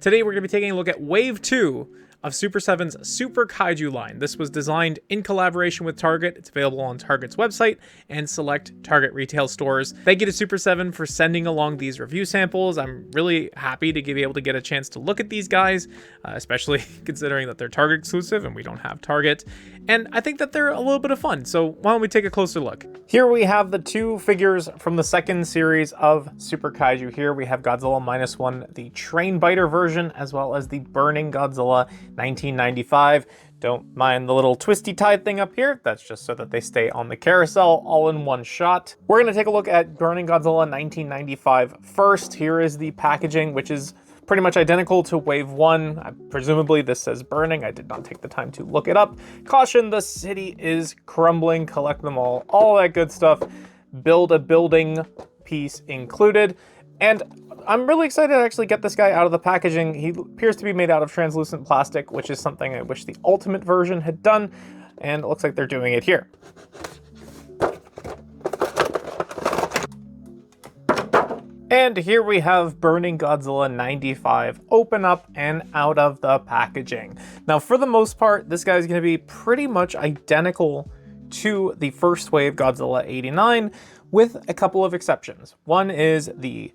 Today we're going to be taking a look at Wave 2 of Super7's Super Kaiju line. This was designed in collaboration with Target. It's available on Target's website and select Target retail stores. Thank you to Super7 for sending along these review samples. I'm really happy to be able to get a chance to look at these guys, especially considering that they're Target exclusive and we don't have Target. And I think that they're a little bit of fun, so why don't we take a closer look. Here we have the two figures from the second series of Super Kaiju. Here we have Godzilla Minus One, the Train Biter version, as well as the Burning Godzilla 1995. Don't mind the little twisty tie thing up here. That's just so that they stay on the carousel all in one shot. We're going to take a look at Burning Godzilla 1995 first. Here is the packaging, which is pretty much identical to Wave 1. Presumably this says burning. I did not take the time to look it up. Caution, the city is crumbling. Collect them all that good stuff. Build a building piece included. And I'm really excited to actually get this guy out of the packaging. He appears to be made out of translucent plastic, which is something I wish the Ultimate version had done. And it looks like they're doing it here. And here we have Burning Godzilla 95 open up and out of the packaging. Now, for the most part, this guy is going to be pretty much identical to the first wave Godzilla 89 with a couple of exceptions. One is the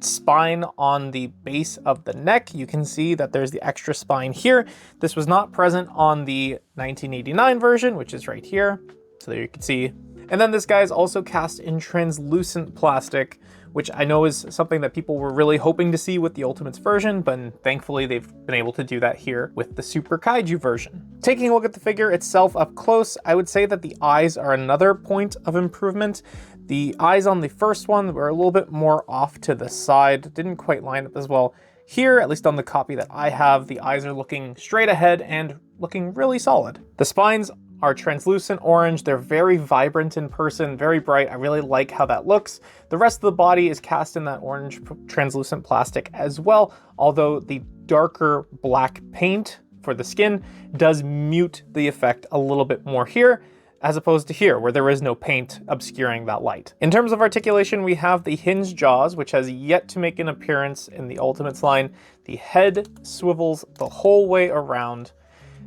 spine on the base of the neck. You can see that there's the extra spine here. This was not present on the 1989 version, which is right here. So there you can see. And then this guy is also cast in translucent plastic, which I know is something that people were really hoping to see with the Ultimates version, but thankfully they've been able to do that here with the Super Kaiju version. Taking a look at the figure itself up close, I would say that the eyes are another point of improvement. The eyes on the first one were a little bit more off to the side, didn't quite line up as well. Here, at least on the copy that I have, the eyes are looking straight ahead and looking really solid. The spines are translucent orange. They're very vibrant in person, very bright. I really like how that looks. The rest of the body is cast in that orange translucent plastic as well, although the darker black paint for the skin does mute the effect a little bit more here, as opposed to here, where there is no paint obscuring that light. In terms of articulation, we have the hinged jaws, which has yet to make an appearance in the Ultimates line. The head swivels the whole way around.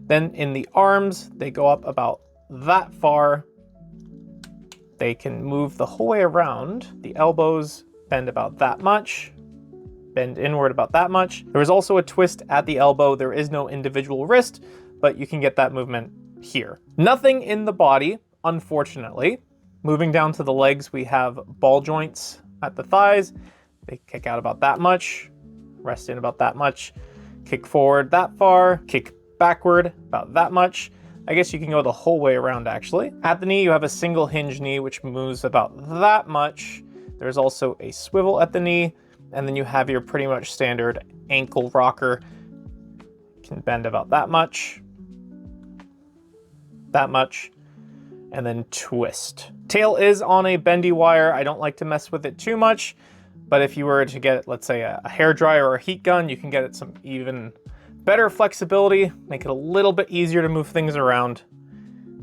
Then in the arms, they go up about that far. They can move the whole way around. The elbows bend about that much, bend inward about that much. There is also a twist at the elbow. There is no individual wrist, but you can get that movement here. Nothing in the body, unfortunately. Moving down to the legs, we have ball joints at the thighs. They kick out about that much, rest in about that much, kick forward that far, kick backward about that much. I guess you can go the whole way around actually. At the knee, you have a single hinge knee, which moves about that much. There's also a swivel at the knee, and then you have your pretty much standard ankle rocker. Can bend about that much, and then twist. Tail is on a bendy wire. I don't like to mess with it too much, but if you were to get, let's say, a hairdryer or a heat gun, you can get it some even better flexibility, make it a little bit easier to move things around,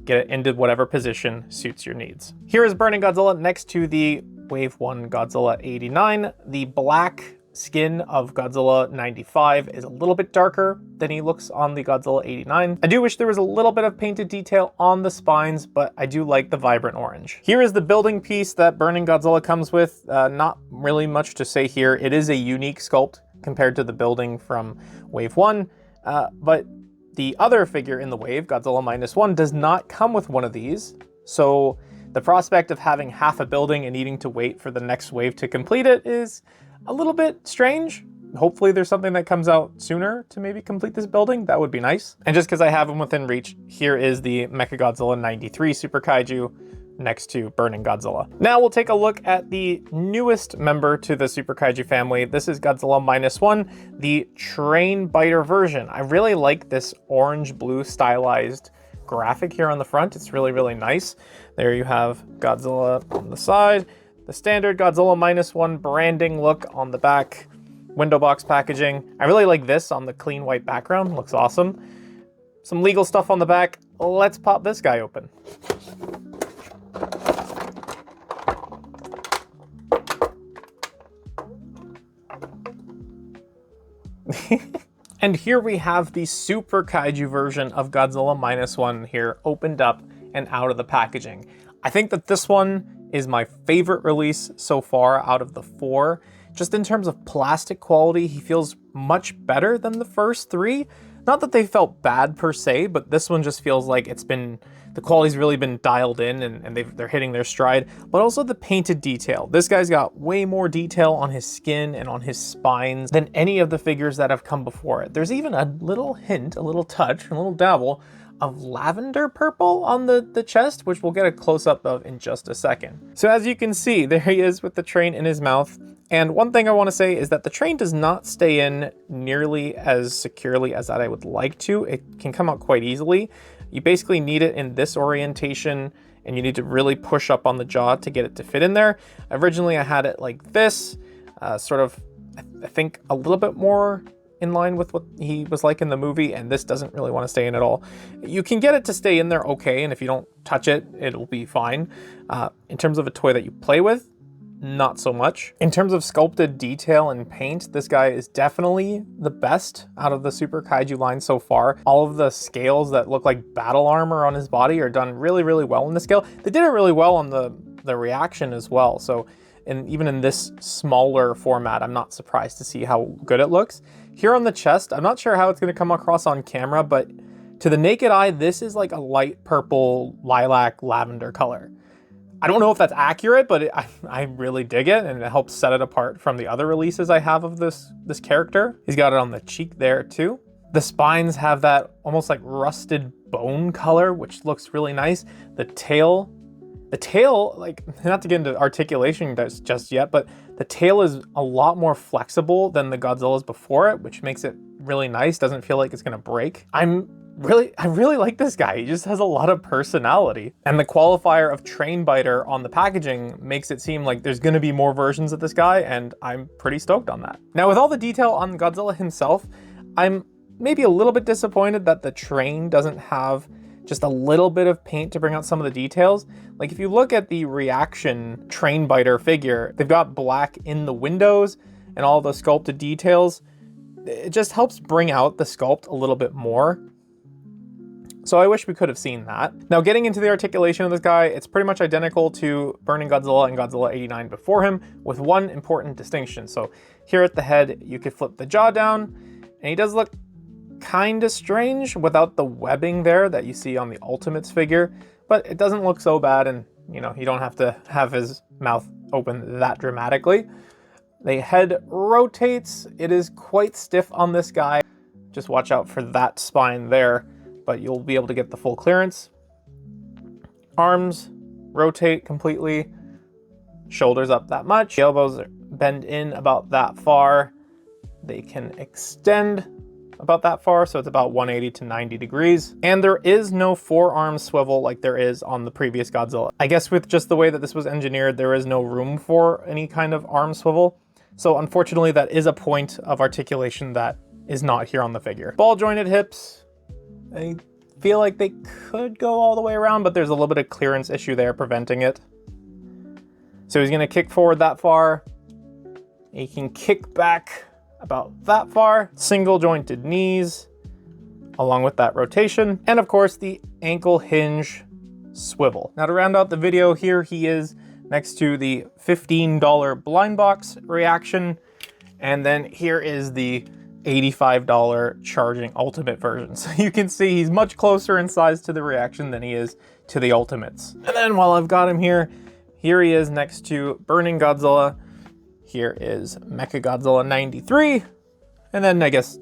get it into whatever position suits your needs. Here is Burning Godzilla next to the Wave 1 Godzilla 89. The black skin of Godzilla 95 is a little bit darker than he looks on the Godzilla 89. I do wish there was a little bit of painted detail on the spines, but I do like the vibrant orange. Here is the building piece that Burning Godzilla comes with. Not really much to say here. It is a unique sculpt compared to the building from Wave 1, but the other figure in the wave, Godzilla Minus One, does not come with one of these, so the prospect of having half a building and needing to wait for the next wave to complete it is a little bit strange. Hopefully there's something that comes out sooner to maybe complete this building. That would be nice. And just because I have them within reach, here is the Mechagodzilla 93 Super Kaiju next to Burning Godzilla. Now we'll take a look at the newest member to the Super Kaiju family. This is Godzilla Minus One, the Train Biter version. I really like this orange-blue stylized graphic here on the front. It's really, really nice. There you have Godzilla on the side, the standard Godzilla Minus One branding look on the back, window box packaging. I really like this on the clean white background. Looks awesome. Some legal stuff on the back. Let's pop this guy open. And here we have the Super Kaiju version of Godzilla Minus One here, opened up and out of the packaging. I think that this one is my favorite release so far out of the 4. Just in terms of plastic quality, he feels much better than the first 3. Not that they felt bad per se, but this one just feels like the quality's really been dialed in and they're hitting their stride, but also the painted detail. This guy's got way more detail on his skin and on his spines than any of the figures that have come before it. There's even a little hint, a little touch, a little dabble of lavender purple on the chest, which we'll get a close-up of in just a second. So as you can see, there he is with the train in his mouth. And one thing I want to say is that the train does not stay in nearly as securely as that I would like to. It can come out quite easily. You basically need it in this orientation and you need to really push up on the jaw to get it to fit in there. Originally I had it like this, sort of, I think a little bit more in line with what he was like in the movie, and this doesn't really want to stay in at all. You can get it to stay in there okay, and if you don't touch it, it'll be fine. In terms of a toy that you play with, not so much. In terms of sculpted detail and paint, this guy is definitely the best out of the Super Kaiju line so far. All of the scales that look like battle armor on his body are done really, really well in the scale. They did it really well on the reaction as well. So even in this smaller format, I'm not surprised to see how good it looks. Here on the chest, I'm not sure how it's gonna come across on camera, but to the naked eye, this is like a light purple, lilac, lavender color. I don't know if that's accurate, but I really dig it, and it helps set it apart from the other releases I have of this character. He's got it on the cheek there too. The spines have that almost like rusted bone color, which looks really nice. The tail, like, not to get into articulation just yet, but the tail is a lot more flexible than the Godzillas before it, which makes it really nice. Doesn't feel like it's gonna break. I really like this guy. He just has a lot of personality. And the qualifier of train biter on the packaging makes it seem like there's gonna be more versions of this guy, and I'm pretty stoked on that. Now, with all the detail on Godzilla himself, I'm maybe a little bit disappointed that the train doesn't have just a little bit of paint to bring out some of the details. Like if you look at the reaction train biter figure, they've got black in the windows and all the sculpted details. It just helps bring out the sculpt a little bit more. So I wish we could have seen that. Now, getting into the articulation of this guy, it's pretty much identical to Burning Godzilla and Godzilla 89 before him, with one important distinction. So here at the head, you could flip the jaw down, and he does look kind of strange without the webbing there that you see on the Ultimates figure, but it doesn't look so bad, and you know, you don't have to have his mouth open that dramatically. The head rotates. It is quite stiff on this guy. Just watch out for that spine there, but you'll be able to get the full clearance. Arms rotate completely. Shoulders up that much. The elbows bend in about that far. They can extend about that far, so it's about 180 to 90 degrees. And there is no forearm swivel like there is on the previous Godzilla. I guess with just the way that this was engineered, there is no room for any kind of arm swivel. So unfortunately, that is a point of articulation that is not here on the figure. Ball jointed hips. I feel like they could go all the way around, but there's a little bit of clearance issue there preventing it. So he's gonna kick forward that far. He can kick back about that far. Single jointed knees, along with that rotation. And of course, the ankle hinge swivel. Now to round out the video, here he is next to the $15 blind box reaction. And then here is the $85 charging ultimate version. So you can see he's much closer in size to the reaction than he is to the ultimates. And then while I've got him here he is next to Burning Godzilla. Here is Mechagodzilla 93. And then I guess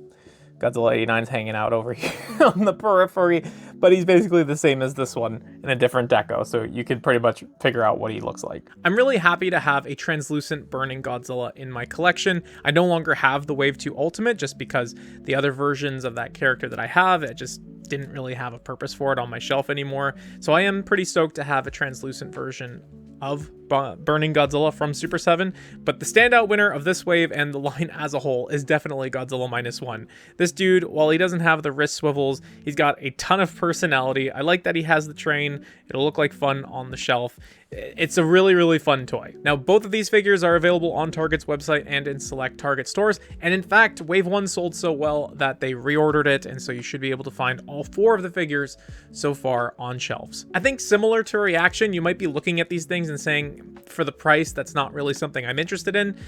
Godzilla 89 is hanging out over here on the periphery, but he's basically the same as this one in a different deco, so you can pretty much figure out what he looks like. I'm really happy to have a translucent Burning Godzilla in my collection. I no longer have the Wave 2 Ultimate just because the other versions of that character that I have, it just didn't really have a purpose for it on my shelf anymore. So I am pretty stoked to have a translucent version of Burning Godzilla from Super7, but the standout winner of this wave and the line as a whole is definitely Godzilla Minus One. This dude, while he doesn't have the wrist swivels, he's got a ton of personality. I like that he has the train. It'll look like fun on the shelf. It's a really, really fun toy. Now, both of these figures are available on Target's website and in select Target stores, and in fact, Wave 1 sold so well that they reordered it, and so you should be able to find all 4 of the figures so far on shelves. I think similar to Reaction, you might be looking at these things and saying, for the price, that's not really something I'm interested in.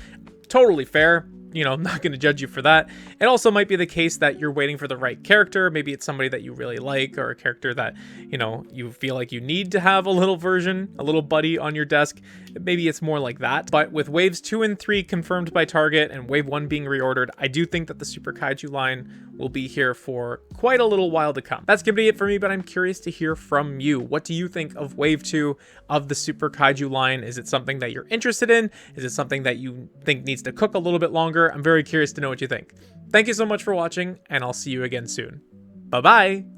Totally fair. You know, I'm not going to judge you for that. It also might be the case that you're waiting for the right character. Maybe it's somebody that you really like, or a character that, you know, you feel like you need to have a little version, a little buddy on your desk. Maybe it's more like that. But with waves 2 and 3 confirmed by Target and wave 1 being reordered, I do think that the Super Kaiju line will be here for quite a little while to come. That's going to be it for me, but I'm curious to hear from you. What do you think of wave 2 of the Super Kaiju line? Is it something that you're interested in? Is it something that you think needs to cook a little bit longer? I'm very curious to know what you think. Thank you so much for watching, and I'll see you again soon. Bye-bye!